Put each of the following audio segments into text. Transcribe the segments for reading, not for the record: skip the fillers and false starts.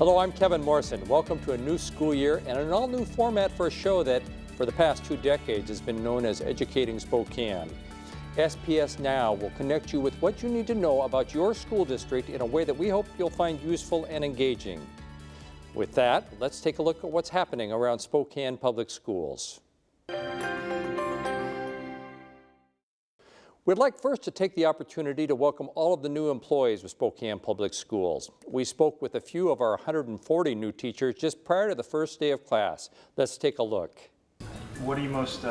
Hello, I'm Kevin Morrison. Welcome to a new school year and an all-new format for a show that, for the past 2 decades, has been known as Educating Spokane. SPS Now will connect you with what you need to know about your school district in a way that we hope you'll find useful and engaging. With that, let's take a look at what's happening around Spokane Public Schools. We'd like first to take the opportunity to welcome all of the new employees with Spokane Public Schools. We spoke with a few of our 140 new teachers just prior to the first day of class. Let's take a look. What are you most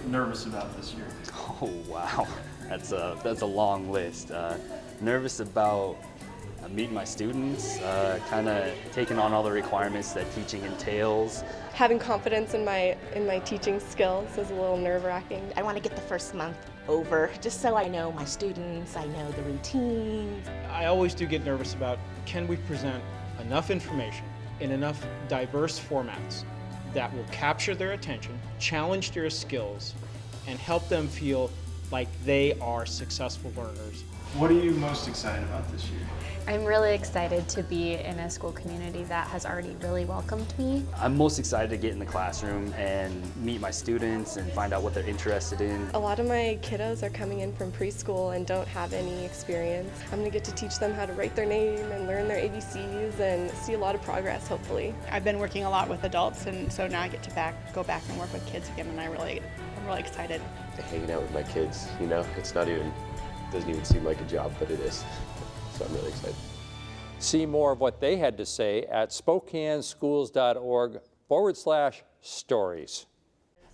nervous about this year? Oh wow, that's a long list. Nervous about meeting my students, kind of taking on all the requirements that teaching entails. Having confidence in my teaching skills is a little nerve-wracking. I want to get the first month over just so I know my students, I know the routines. I always do get nervous about, can we present enough information in enough diverse formats that will capture their attention, challenge their skills, and help them feel like they are successful learners. What are you most excited about this year? I'm really excited to be in a school community that has already really welcomed me. I'm most excited to get in the classroom and meet my students and find out what they're interested in. A lot of my kiddos are coming in from preschool and don't have any experience. I'm going to get to teach them how to write their name and learn their ABCs and see a lot of progress, hopefully. I've been working a lot with adults, and so now I get to go back and work with kids again, and I'm really excited. Hanging out with my kids, you know, doesn't even seem like a job, but it is. So I'm really excited. See more of what they had to say at spokaneschools.org/stories.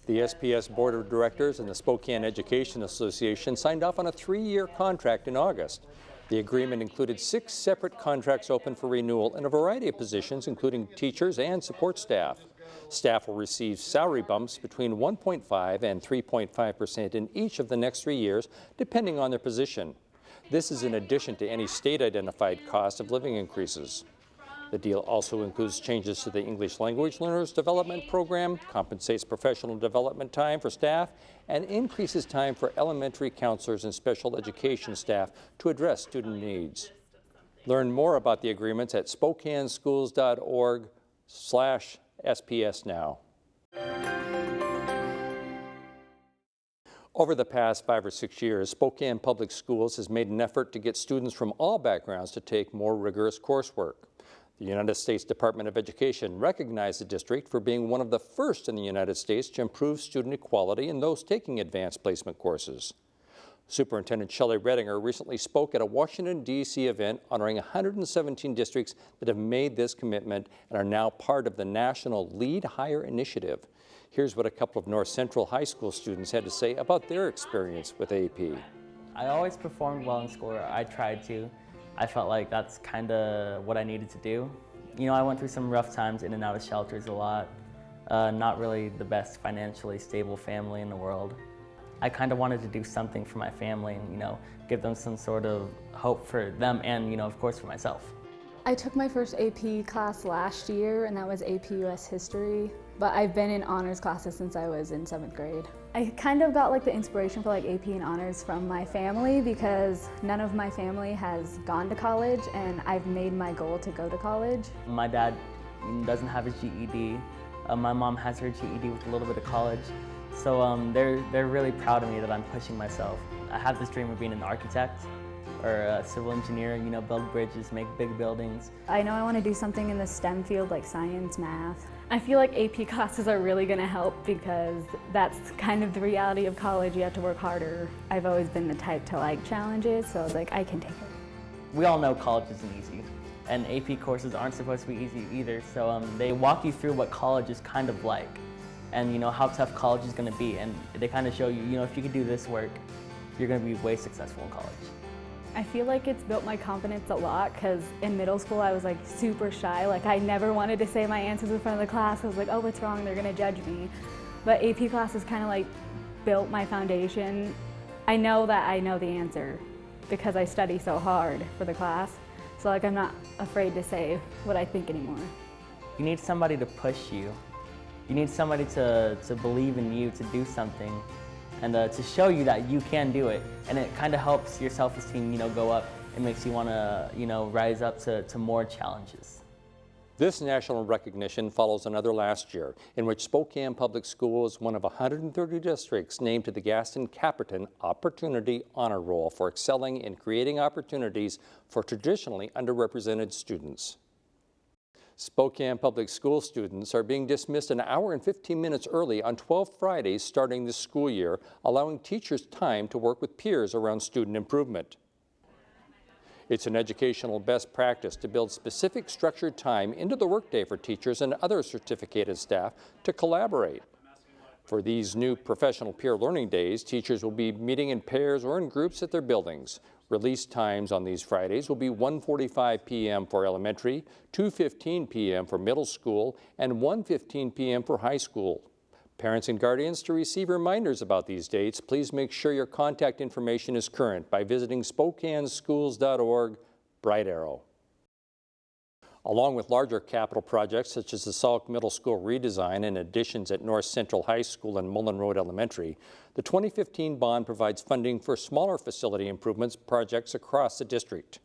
The SPS Board of Directors and the Spokane Education Association signed off on a 3-year contract in August. The agreement included 6 separate contracts open for renewal in a variety of positions, including teachers and support staff. Staff will receive salary bumps between 1.5% and 3.5% in each of the next 3 years, depending on their position. This is in addition to any state-identified cost of living increases. The deal also includes changes to the English Language Learners Development Program, compensates professional development time for staff, and increases time for elementary counselors and special education staff to address student needs. Learn more about the agreements at spokaneschools.org/SPS Now. Over the past 5 or 6 years, Spokane Public Schools has made an effort to get students from all backgrounds to take more rigorous coursework. The United States Department of Education recognized the district for being one of the first in the United States to improve student equality in those taking advanced placement courses. Superintendent Shelley Redinger recently spoke at a Washington, D.C. event honoring 117 districts that have made this commitment and are now part of the national Lead Higher initiative. Here's what a couple of North Central High School students had to say about their experience with AP. I always performed well in school, or I tried to. I felt like that's kind of what I needed to do. You know, I went through some rough times in and out of shelters a lot. Not really the best financially stable family in the world. I kind of wanted to do something for my family and, you know, give them some sort of hope for them and, you know, of course for myself. I took my first AP class last year, and that was AP US History, but I've been in honors classes since I was in 7th grade. I kind of got like the inspiration for like AP and honors from my family because none of my family has gone to college, and I've made my goal to go to college. My dad doesn't have his GED. My mom has her GED with a little bit of college. So they're really proud of me that I'm pushing myself. I have this dream of being an architect or a civil engineer, you know, build bridges, make big buildings. I know I want to do something in the STEM field like science, math. I feel like AP classes are really going to help because that's kind of the reality of college. You have to work harder. I've always been the type to like challenges, so I was like, I can take it. We all know college isn't easy, and AP courses aren't supposed to be easy either, so they walk you through what college is kind of like and, you know, how tough college is going to be, and they kind of show you, you know, if you can do this work, you're going to be way successful in college. I feel like it's built my confidence a lot because in middle school I was like super shy. Like I never wanted to say my answers in front of the class. I was like, oh, what's wrong? They're gonna judge me. But AP classes kind of like built my foundation. I know that I know the answer because I study so hard for the class. So like I'm not afraid to say what I think anymore. You need somebody to push you. You need somebody to believe in you to do something. And to show you that you can do it. And it kind of helps your self-esteem, you know, go up. It makes you want to, you know, rise up to more challenges. I feel like it's built my confidence a lot because in middle school I was like super shy. Like I never wanted to say my answers in front of the class. I was like, oh, what's wrong? They're gonna judge me. But AP classes kind of like built my foundation. You need somebody to push you. You need somebody to believe in you to do something and to show you that you can do it. And it kind of helps your self-esteem, you know, go up. It makes you want to, you know, rise up to more challenges. This national recognition follows another last year, in which Spokane Public Schools was one of 130 districts named to the Gaston-Caperton Opportunity Honor Roll for excelling in creating opportunities for traditionally underrepresented students. Spokane Public School students are being dismissed an hour and 15 minutes early on 12 Fridays starting this school year, allowing teachers time to work with peers around student improvement. It's an educational best practice to build specific structured time into the workday for teachers and other certificated staff to collaborate. For these new professional peer learning days, teachers will be meeting in pairs or in groups at their buildings. Release times on these Fridays will be 1:45 p.m. for elementary, 2:15 p.m. for middle school, and 1:15 p.m. for high school. Parents and guardians, to receive reminders about these dates, please make sure your contact information is current by visiting SpokaneSchools.org, Bright Arrow. Along with larger capital projects such as the Salk Middle School redesign and additions at North Central High School and Mullen Road Elementary, the 2015 bond provides funding for smaller facility improvements projects across the district.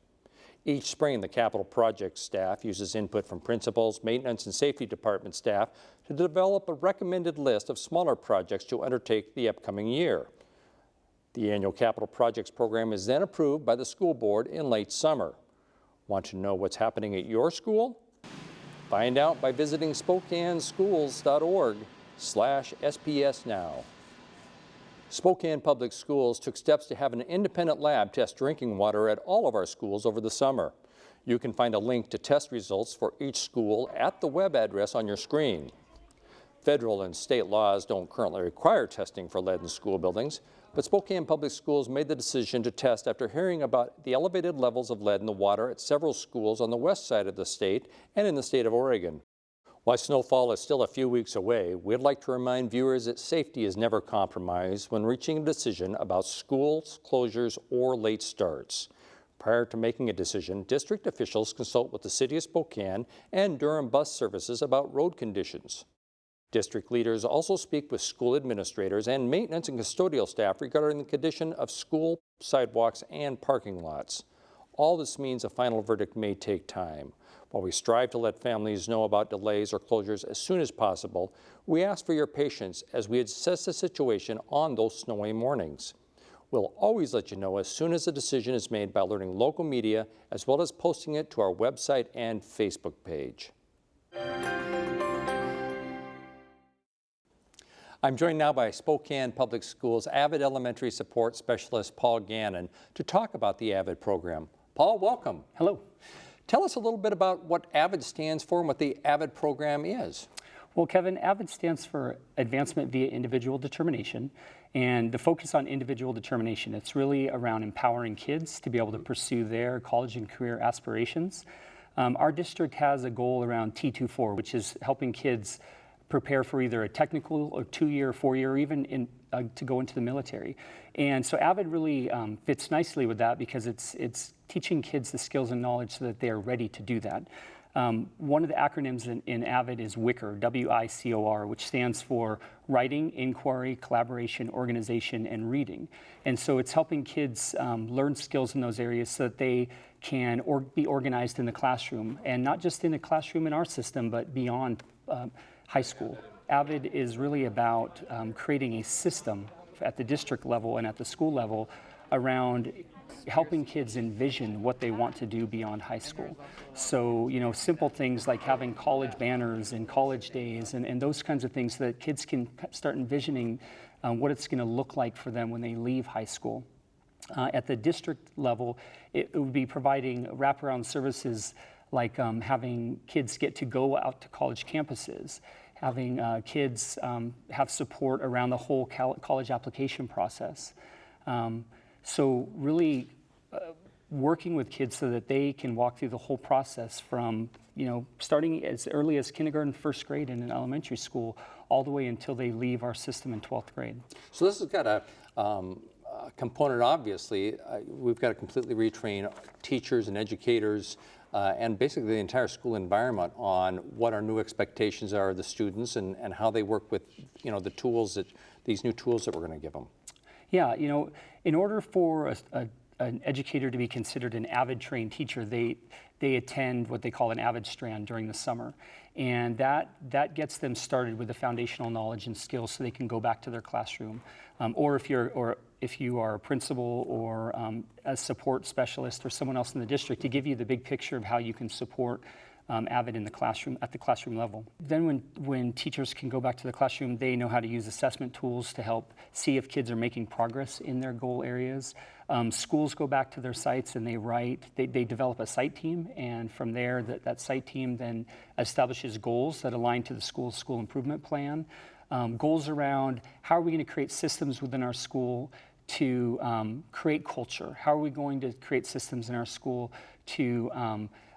Each spring, the capital project staff uses input from principals, maintenance, and safety department staff to develop a recommended list of smaller projects to undertake the upcoming year. The annual capital projects program is then approved by the school board in late summer. Want to know what's happening at your school? Find out by visiting SpokaneSchools.org/SPS Now. Spokane Public Schools took steps to have an independent lab test drinking water at all of our schools over the summer. You can find a link to test results for each school at the web address on your screen. Federal and state laws don't currently require testing for lead in school buildings, but Spokane Public Schools made the decision to test after hearing about the elevated levels of lead in the water at several schools on the west side of the state and in the state of Oregon. While snowfall is still a few weeks away, we'd like to remind viewers that safety is never compromised when reaching a decision about schools, closures, or late starts. Prior to making a decision, district officials consult with the City of Spokane and Durham Bus Services about road conditions. District leaders also speak with school administrators and maintenance and custodial staff regarding the condition of school sidewalks and parking lots. All this means a final verdict may take time. While we strive to let families know about delays or closures as soon as possible, we ask for your patience as we assess the situation on those snowy mornings. We'll always let you know as soon as a decision is made by alerting local media, as well as posting it to our website and Facebook page. I'm joined now by Spokane Public Schools Avid Elementary Support Specialist Paul Gannon to talk about the Avid program. Paul, welcome. Hello. Tell us a little bit about what Avid stands for and what the Avid program is. Well, Kevin, Avid stands for Advancement via Individual Determination, and the focus on individual determination, it's really around empowering kids to be able to pursue their college and career aspirations. Our district has a goal around T24, which is helping kids prepare for either a technical or 2-year, 4-year, or even to go into the military. And so Avid really fits nicely with that because it's teaching kids the skills and knowledge so that they are ready to do that. One of the acronyms in Avid is WICOR, W-I-C-O-R, which stands for Writing, Inquiry, Collaboration, Organization, and Reading. And so it's helping kids learn skills in those areas so that they can be organized in the classroom, and not just in the classroom in our system, but beyond high school. Avid is really about creating a system at the district level and at the school level around helping kids envision what they want to do beyond high school. So, simple things like having college banners and college days and those kinds of things so that kids can start envisioning what it's going to look like for them when they leave high school. At the district level, it would be providing wraparound services like having kids get to go out to college campuses, having kids have support around the whole college application process. So really working with kids so that they can walk through the whole process from, starting as early as kindergarten, first grade in an elementary school, all the way until they leave our system in 12th grade. So this has got a component, obviously. We've got to completely retrain teachers and educators and basically the entire school environment on what our new expectations are of the students and how they work with, the tools these new tools that we're going to give them. Yeah, in order for a an educator to be considered an Avid trained teacher, they attend what they call an Avid strand during the summer. And that gets them started with the foundational knowledge and skills so they can go back to their classroom. Or if you are a principal or a support specialist or someone else in the district, to give you the big picture of how you can support Avid in the classroom, at the classroom level. Then when teachers can go back to the classroom, they know how to use assessment tools to help see if kids are making progress in their goal areas. Schools go back to their sites and they develop a site team, and from there that site team then establishes goals that align to the school improvement plan. Goals around how are we going to create systems within our school to create culture? How are we going to create systems in our school to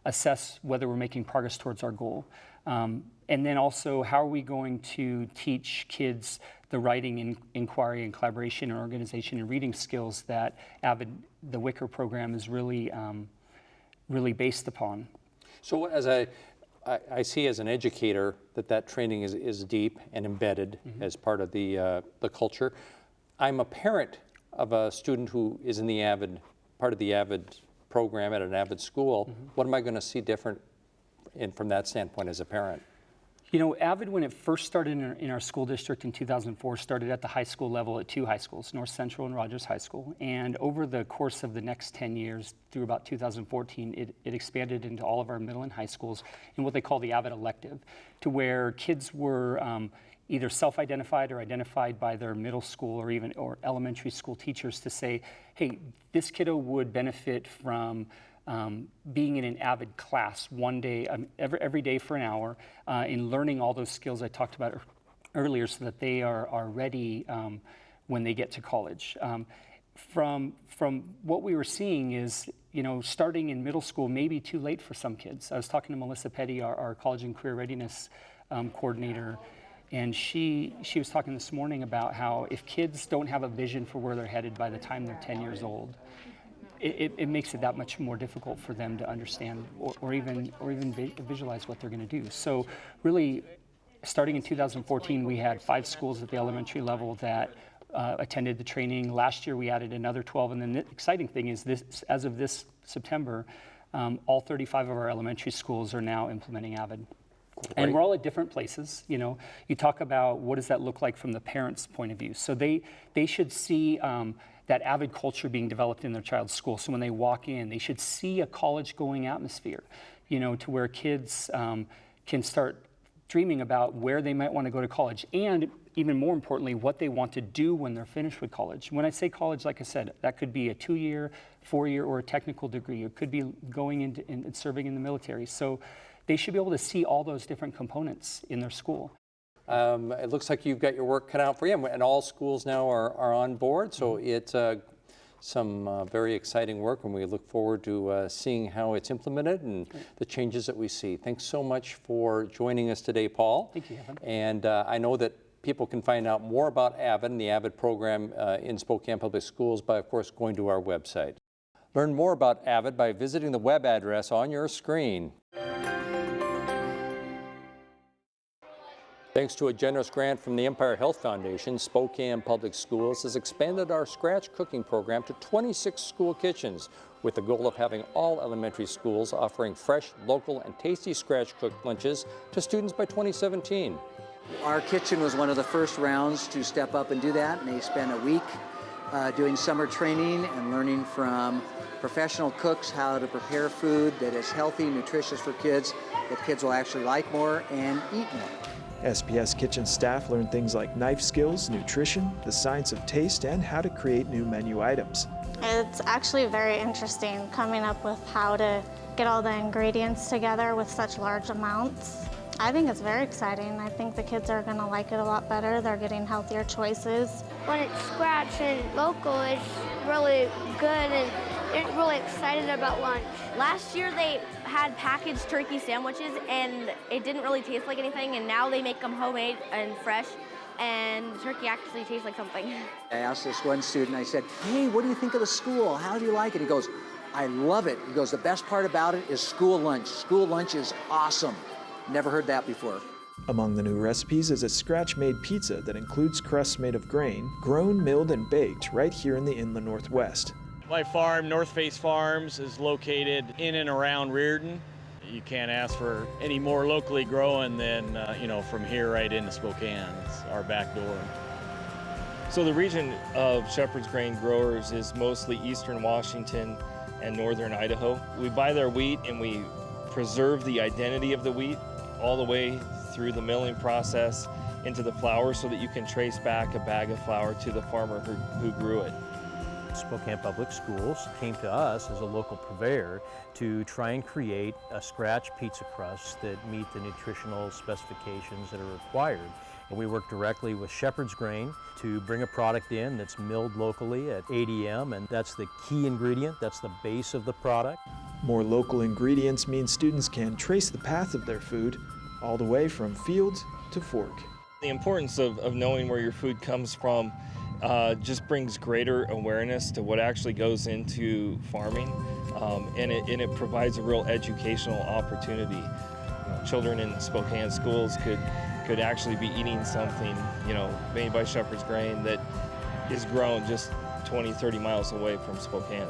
assess whether we're making progress towards our goal? And then also, how are we going to teach kids the writing, inquiry, and collaboration, and organization, and reading skills that Avid, the Wicker program, is really based upon? So as I see as an educator that training is deep and embedded as part of the culture. I'm a parent of a student who is in the Avid, part of the Avid program at an Avid school. What am I going to see different from that standpoint as a parent? You know, Avid, when it first started in our school district in 2004, started at the high school level at 2 high schools, North Central and Rogers High School. And over the course of the next 10 years, through about 2014, it expanded into all of our middle and high schools in what they call the Avid elective, to where kids were either self-identified or identified by their middle school or elementary school teachers to say, hey, this kiddo would benefit from being in an Avid class one day, every day for an hour, in learning all those skills I talked about earlier, so that they are ready when they get to college. From what we were seeing is, you know, starting in middle school may be too late for some kids. I was talking to Melissa Petty, our college and career readiness coordinator, and she was talking this morning about how if kids don't have a vision for where they're headed by the time they're 10 years old, it makes it that much more difficult for them to understand or even visualize what they're going to do. So really, starting in 2014, we had 5 schools at the elementary level that attended the training. Last year, we added another 12. And then the exciting thing is, as of this September, all 35 of our elementary schools are now implementing Avid. Great. And we're all at different places. You know, you talk about what does that look like from the parents' point of view. So they should see that Avid culture being developed in their child's school. So when they walk in, they should see a college-going atmosphere, you know, to where kids can start dreaming about where they might want to go to college, and even more importantly, what they want to do when they're finished with college. When I say college, like I said, that could be a 2-year, 4-year, or a technical degree. It could be going into and serving in the military. So they should be able to see all those different components in their school. It looks like you've got your work cut out for you, and all schools now are on board, so it's some very exciting work, and we look forward to seeing how it's implemented and the changes that we see. Thanks so much for joining us today, Paul. Thank you, Evan. And I know that people can find out more about Avid and the Avid program in Spokane Public Schools by, of course, going to our website. Learn more about Avid by visiting the web address on your screen. Thanks to a generous grant from the Empire Health Foundation, Spokane Public Schools has expanded our scratch cooking program to 26 school kitchens, with the goal of having all elementary schools offering fresh, local, and tasty scratch-cooked lunches to students by 2017. Our kitchen was one of the first rounds to step up and do that, and they spent a week doing summer training and learning from professional cooks how to prepare food that is healthy, nutritious for kids, that kids will actually like more and eat more. SPS kitchen staff learn things like knife skills, nutrition, the science of taste, and how to create new menu items. It's actually very interesting coming up with how to get all the ingredients together with such large amounts. I think it's very exciting. I think the kids are going to like it a lot better. They're getting healthier choices. When it's scratch and local, it's really good and they're really excited about lunch. Last year they had packaged turkey sandwiches and it didn't really taste like anything, and now they make them homemade and fresh, and turkey actually tastes like something. I asked this one student, I said, hey, what do you think of the school? How do you like it? He goes, I love it. He goes, the best part about it is school lunch. School lunch is awesome. Never heard that before. Among the new recipes is a scratch-made pizza that includes crusts made of grain, grown, milled, and baked right here in the Inland Northwest. My farm, North Face Farms, is located in and around Reardon. You can't ask for any more locally growing than, from here right into Spokane. It's our back door. So the region of Shepherd's Grain growers is mostly eastern Washington and northern Idaho. We buy their wheat and we preserve the identity of the wheat all the way through the milling process into the flour so that you can trace back a bag of flour to the farmer who grew it. Spokane Public Schools came to us as a local purveyor to try and create a scratch pizza crust that meet the nutritional specifications that are required. And we work directly with Shepherd's Grain to bring a product in that's milled locally at ADM, and that's the key ingredient, that's the base of the product. More local ingredients mean students can trace the path of their food all the way from field to fork. The importance of knowing where your food comes from just brings greater awareness to what actually goes into farming, and it provides a real educational opportunity. Children in Spokane schools could actually be eating something, made by Shepherd's Grain that is grown just 20, 30 miles away from Spokane.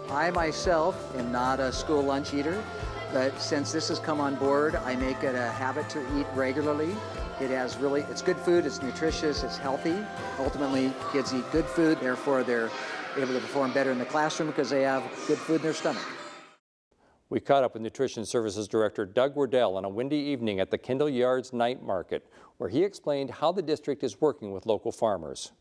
I myself am not a school lunch eater, but since this has come on board, I make it a habit to eat regularly. It's good food, it's nutritious, it's healthy. Ultimately, kids eat good food, therefore they're able to perform better in the classroom because they have good food in their stomach. We caught up with Nutrition Services Director Doug Wardell on a windy evening at the Kendall Yards Night Market, where he explained how the district is working with local farmers.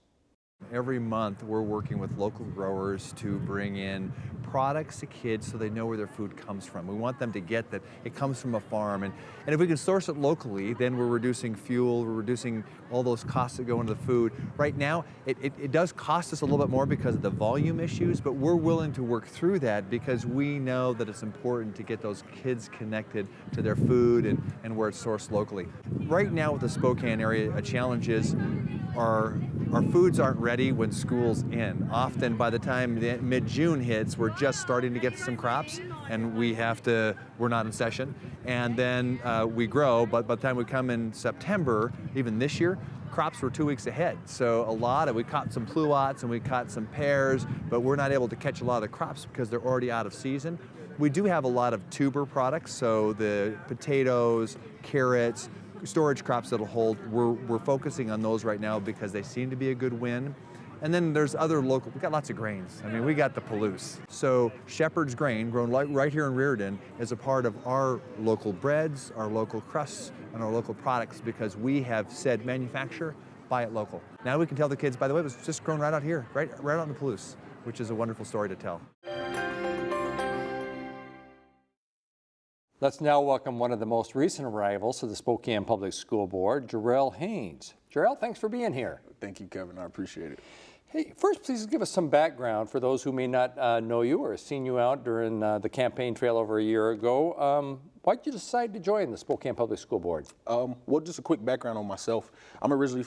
Every month we're working with local growers to bring in products to kids so they know where their food comes from. We want them to get that it comes from a farm, and if we can source it locally, then we're reducing fuel, we're reducing all those costs that go into the food. Right now it does cost us a little bit more because of the volume issues, but we're willing to work through that because we know that it's important to get those kids connected to their food and where it's sourced locally. Right now with the Spokane area, a challenge is our foods aren't ready when school's in. Often by the time mid-June hits, we're just starting to get some crops and we're not in session. And then we grow, but by the time we come in September, even this year, crops were 2 weeks ahead. So we caught some pluots and we caught some pears, but we're not able to catch a lot of the crops because they're already out of season. We do have a lot of tuber products, so the potatoes, carrots, storage crops that'll hold. We're focusing on those right now because they seem to be a good win. And then there's other local, we got lots of grains. I mean, we got the Palouse. So Shepherd's Grain, grown right here in Reardon, is a part of our local breads, our local crusts, and our local products because we have said manufacture, buy it local. Now we can tell the kids, by the way, it was just grown right out here, right out in the Palouse, which is a wonderful story to tell. Let's now welcome one of the most recent arrivals to the Spokane Public School Board, Jarrell Haynes. Jarrell, thanks for being here. Thank you, Kevin. I appreciate it. Hey, first, please give us some background for those who may not know you or have seen you out during the campaign trail over a year ago. Why did you decide to join the Spokane Public School Board? Well, just a quick background on myself. I'm originally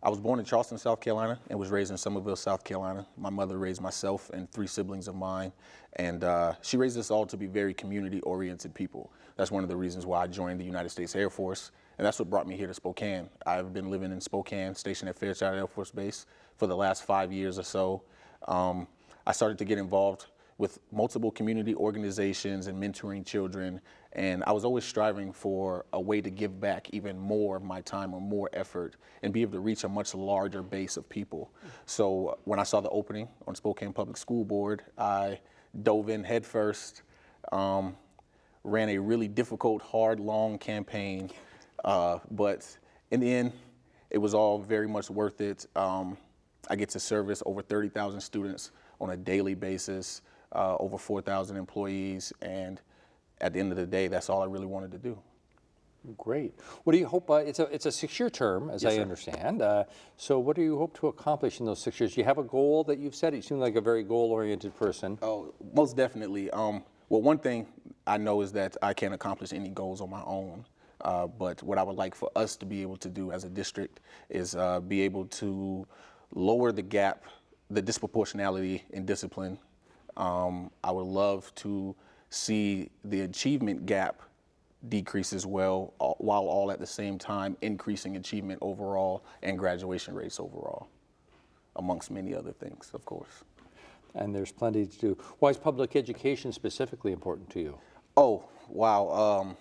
I was born in Charleston, South Carolina, and was raised in Somerville, South Carolina. My mother raised myself and 3 siblings of mine, and she raised us all to be very community-oriented people. That's one of the reasons why I joined the United States Air Force, and that's what brought me here to Spokane. I've been living in Spokane, stationed at Fairchild Air Force Base for the last 5 years or so. I started to get involved with multiple community organizations and mentoring children, and I was always striving for a way to give back even more of my time or more effort and be able to reach a much larger base of people. So when I saw the opening on Spokane Public School Board, I dove in headfirst, ran a really difficult, hard, long campaign, but in the end, it was all very much worth it. I get to service over 30,000 students on a daily basis, over 4,000 employees, and at the end of the day, that's all I really wanted to do. Great. What do you hope, it's a 6-year term, as I understand, so what do you hope to accomplish in those 6 years? Do you have a goal that you've set? You seem like a very goal-oriented person. Oh, most definitely. Well, one thing I know is that I can't accomplish any goals on my own, but what I would like for us to be able to do as a district is be able to lower the gap, the disproportionality in discipline. I would love to see the achievement gap decrease as well, while all at the same time increasing achievement overall and graduation rates overall, amongst many other things, of course. And there's plenty to do. Why is public education specifically important to you? Oh, wow.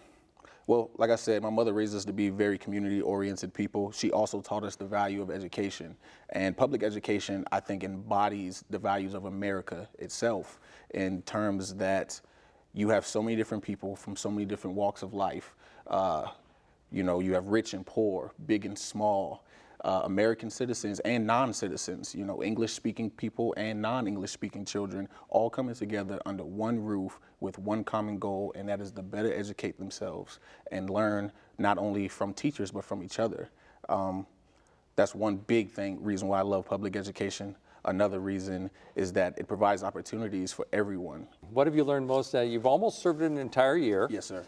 Well, like I said, my mother raised us to be very community-oriented people. She also taught us the value of education. And public education, I think, embodies the values of America itself in terms that you have so many different people from so many different walks of life. You know, you have rich and poor, big and small, American citizens and non-citizens, you know, English-speaking people and non-English-speaking children all coming together under one roof with one common goal, and that is to better educate themselves and learn not only from teachers but from each other. That's one big reason why I love public education. Another reason is that it provides opportunities for everyone. What have you learned most? You've almost served an entire year. Yes, sir.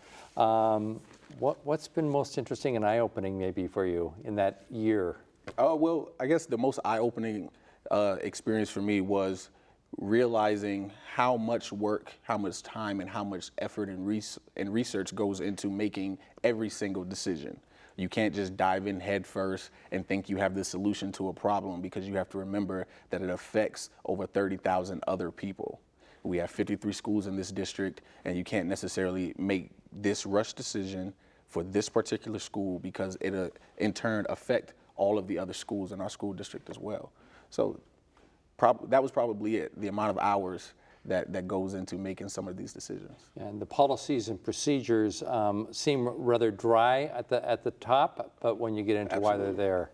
What's been most interesting and eye-opening maybe for you in that year? Well, I guess the most eye-opening experience for me was realizing how much work, how much time, and how much effort and research goes into making every single decision. You can't just dive in head first and think you have the solution to a problem, because you have to remember that it affects over 30,000 other people. We have 53 schools in this district, and you can't necessarily make this rush decision for this particular school because it'll in turn affect all of the other schools in our school district as well. So that was probably it, the amount of hours that goes into making some of these decisions. And the policies and procedures seem rather dry at the top, but when you get into why they're there,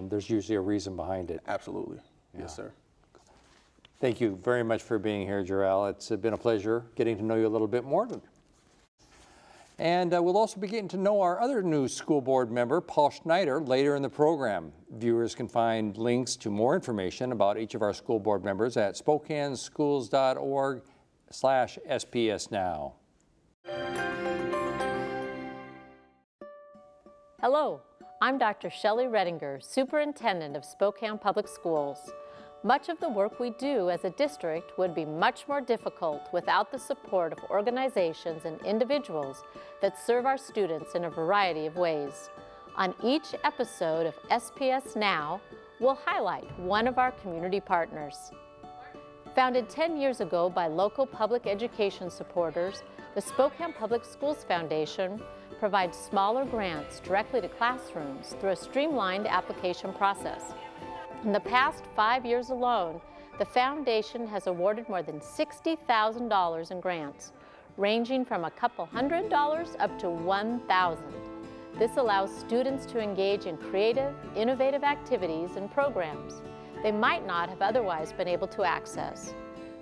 there's usually a reason behind it. Absolutely. Yes, sir. Thank you very much for being here, Jarrell. It's been a pleasure getting to know you a little bit more. And we'll also be getting to know our other new school board member, Paul Schneider, later in the program. Viewers can find links to more information about each of our school board members at spokaneschools.org/SPS Now. Hello, I'm Dr. Shelley Redinger, Superintendent of Spokane Public Schools. Much of the work we do as a district would be much more difficult without the support of organizations and individuals that serve our students in a variety of ways. On each episode of SPS Now, we'll highlight one of our community partners. Founded 10 years ago by local public education supporters, the Spokane Public Schools Foundation provides smaller grants directly to classrooms through a streamlined application process. In the past 5 years alone, the foundation has awarded more than $60,000 in grants, ranging from a couple $100 up to $1,000. This allows students to engage in creative, innovative activities and programs they might not have otherwise been able to access.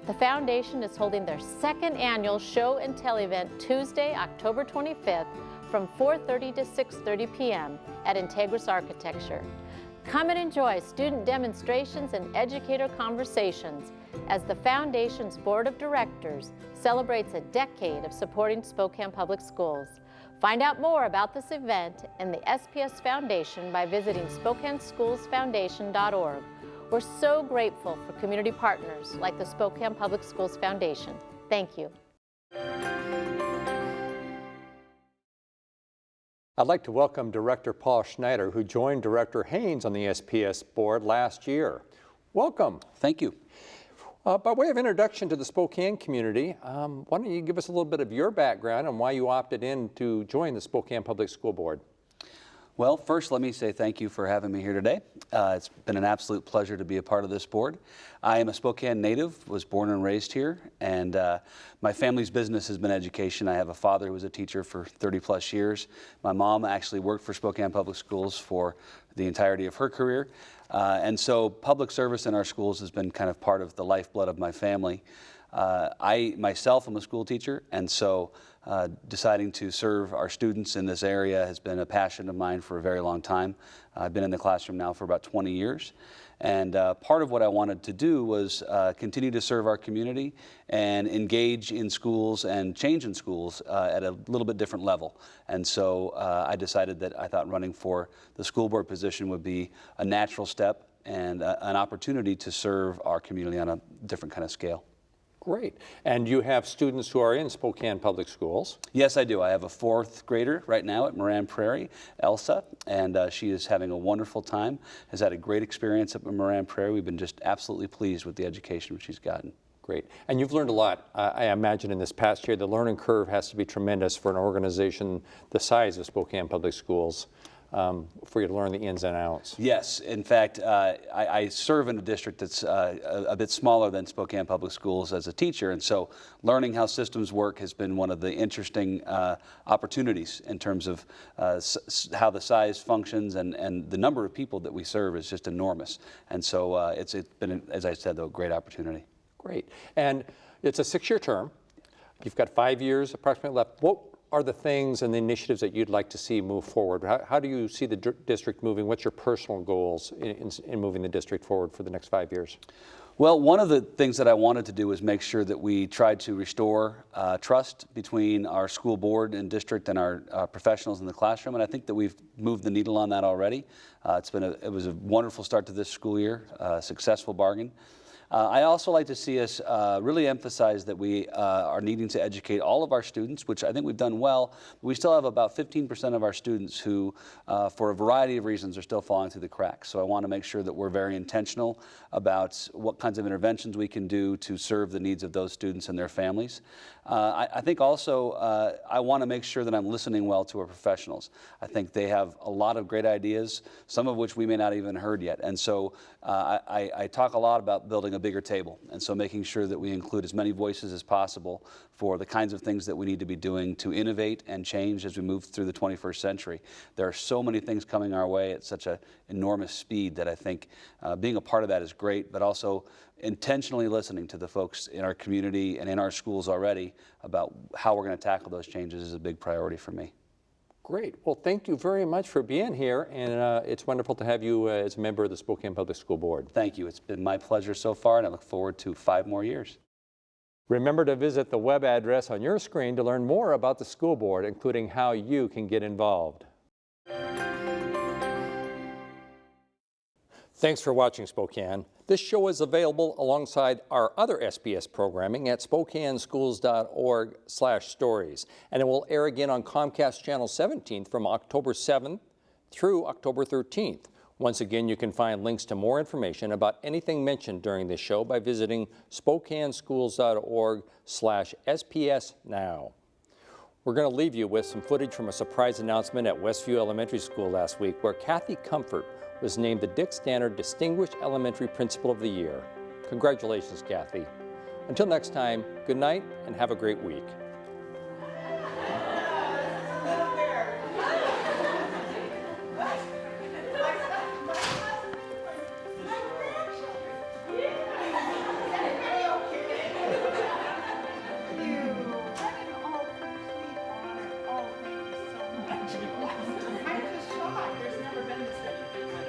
The foundation is holding their second annual Show and Tell event Tuesday, October 25th from 4:30 to 6:30 p.m. at Integris Architecture. Come and enjoy student demonstrations and educator conversations as the Foundation's Board of Directors celebrates a decade of supporting Spokane Public Schools. Find out more about this event and the SPS Foundation by visiting SpokaneSchoolsFoundation.org. We're so grateful for community partners like the Spokane Public Schools Foundation. Thank you. I'd like to welcome Director Paul Schneider, who joined Director Haynes on the SPS board last year. Welcome. Thank you. By way of introduction to the Spokane community, why don't you give us a little bit of your background and why you opted in to join the Spokane Public School Board? Well, first, let me say thank you for having me here today. It's been an absolute pleasure to be a part of this board. I am a Spokane native, was born and raised here, and my family's business has been education. I have a father who was a teacher for 30 plus years. My mom actually worked for Spokane Public Schools for the entirety of her career. And so public service in our schools has been kind of part of the lifeblood of my family. I myself am a school teacher, and so deciding to serve our students in this area has been a passion of mine for a very long time. I've been in the classroom now for about 20 years. And part of what I wanted to do was continue to serve our community and engage in schools and change in schools at a little bit different level. And so I decided that I thought running for the school board position would be a natural step and an opportunity to serve our community on a different kind of scale. Great. And you have students who are in Spokane Public Schools. Yes, I do. I have a 4th grader right now at Moran Prairie, Elsa, and she is having a wonderful time, has had a great experience at Moran Prairie. We've been just absolutely pleased with the education she's gotten. Great. And you've learned a lot. I imagine in this past year, the learning curve has to be tremendous for an organization the size of Spokane Public Schools. For you to learn the ins and outs. Yes, in fact, I serve in a district that's a bit smaller than Spokane Public Schools as a teacher, and so learning how systems work has been one of the interesting opportunities in terms of how the size functions, and the number of people that we serve is just enormous. And so it's been, as I said, though, a great opportunity. Great. And it's a 6-year term. You've got 5 years approximately left. What are the things and the initiatives that you'd like to see move forward? How do you see the district moving? What's your personal goals in moving the district forward for the next 5 years? Well, one of the things that I wanted to do was make sure that we tried to restore trust between our school board and district and our professionals in the classroom, and I think that we've moved the needle on that already. It was a wonderful start to this school year, a successful bargain. I also like to see us really emphasize that we are needing to educate all of our students, which I think we've done well. But we still have about 15% of our students who, for a variety of reasons, are still falling through the cracks. So I want to make sure that we're very intentional about what kinds of interventions we can do to serve the needs of those students and their families. I think also I want to make sure that I'm listening well to our professionals. I think they have a lot of great ideas, some of which we may not even heard yet. And so I talk a lot about building a bigger table, and so making sure that we include as many voices as possible for the kinds of things that we need to be doing to innovate and change as we move through the 21st century. There are so many things coming our way at such an enormous speed that I think being a part of that is great, but also intentionally listening to the folks in our community and in our schools already about how we're going to tackle those changes is a big priority for me. Great. Well, thank you very much for being here, and it's wonderful to have you as a member of the Spokane Public School Board. Thank you. It's been my pleasure so far, and I look forward to 5 more years. Remember to visit the web address on your screen to learn more about the school board, including how you can get involved. Thanks for watching, Spokane. This show is available alongside our other SPS programming at spokaneschools.org/stories, and it will air again on Comcast Channel 17 from October 7th through October 13th. Once again, you can find links to more information about anything mentioned during this show by visiting spokaneschools.org/SPS Now. We're going to leave you with some footage from a surprise announcement at Westview Elementary School last week, where Cathy Comfort was named the Dick Stannard Distinguished Elementary Principal of the Year. Congratulations, Cathy. Until next time, good night and have a great week. I'm just shocked. There's never been this many people.